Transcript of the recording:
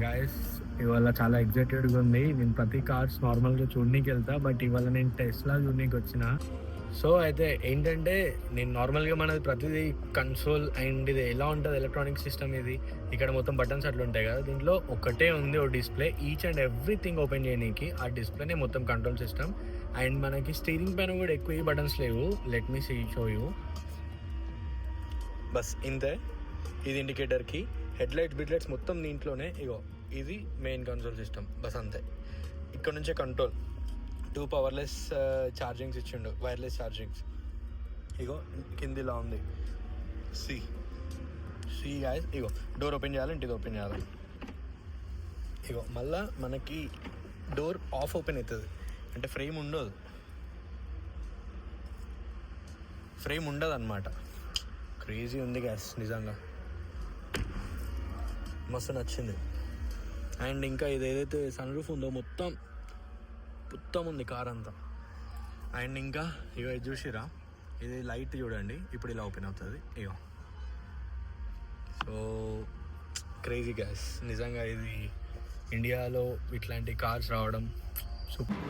Guys ఇవాళ చాలా ఎగ్జైటెడ్గా ఉంది. నేను ప్రతి కార్స్ నార్మల్గా చూడనీకి వెళ్తా, బట్ ఇవాళ నేను టెస్లా చూడనీకి వచ్చిన. సో అయితే ఏంటంటే నేను నార్మల్గా మనది ప్రతిదీ కన్సోల్ అండ్ ఇది ఎలా ఉంటుంది ఎలక్ట్రానిక్ సిస్టమ్, ఇది ఇక్కడ మొత్తం బటన్స్ అట్లా ఉంటాయి కదా, దీంట్లో ఒకటే ఉంది ఓ display. Each and everything open చేయడానికి ఆ డిస్ప్లేనే మొత్తం కంట్రోల్ సిస్టమ్. అండ్ మనకి స్టీరింగ్ పైన కూడా ఎక్కువ ఈ బటన్స్ లేవు. Let me show you. బస్ ఇంతే. ఇది ఇండికేటర్కి, హెడ్లైట్స్ బిడ్లైట్స్ మొత్తం దీంట్లోనే. ఇగో ఇది మెయిన్ కన్సోల్ సిస్టమ్, బస్ అంతే. ఇక్కడ నుంచే కంట్రోల్. 2 పవర్లెస్ ఛార్జింగ్స్ ఇచ్చిండు, వైర్లెస్ ఛార్జింగ్స్. ఇగో కిందిలా ఉంది, సి గాయస్. ఇగో డోర్ ఓపెన్ చేయాలంటే ఇది ఓపెన్ చేయాలి. ఇగో మళ్ళా మనకి డోర్ ఆఫ్ ఓపెన్ అవుతుంది, అంటే ఫ్రేమ్ ఉండదు అనమాట. క్రేజీ ఉంది గ్యాస్, నిజంగా మస్తు నచ్చింది. అండ్ ఇంకా ఇది ఏదైతే సన్ రూఫ్ ఉందో మొత్తం ఉంది కార్ అంతా. అండ్ ఇంకా ఇగో ఇది చూసిరా, ఇది లైట్ చూడండి, ఇప్పుడు ఇలా ఓపెన్ అవుతుంది. ఇగో సో క్రేజీ గ్యాస్ నిజంగా. ఇది ఇండియాలో ఇట్లాంటి కార్స్ రావడం సూపర్.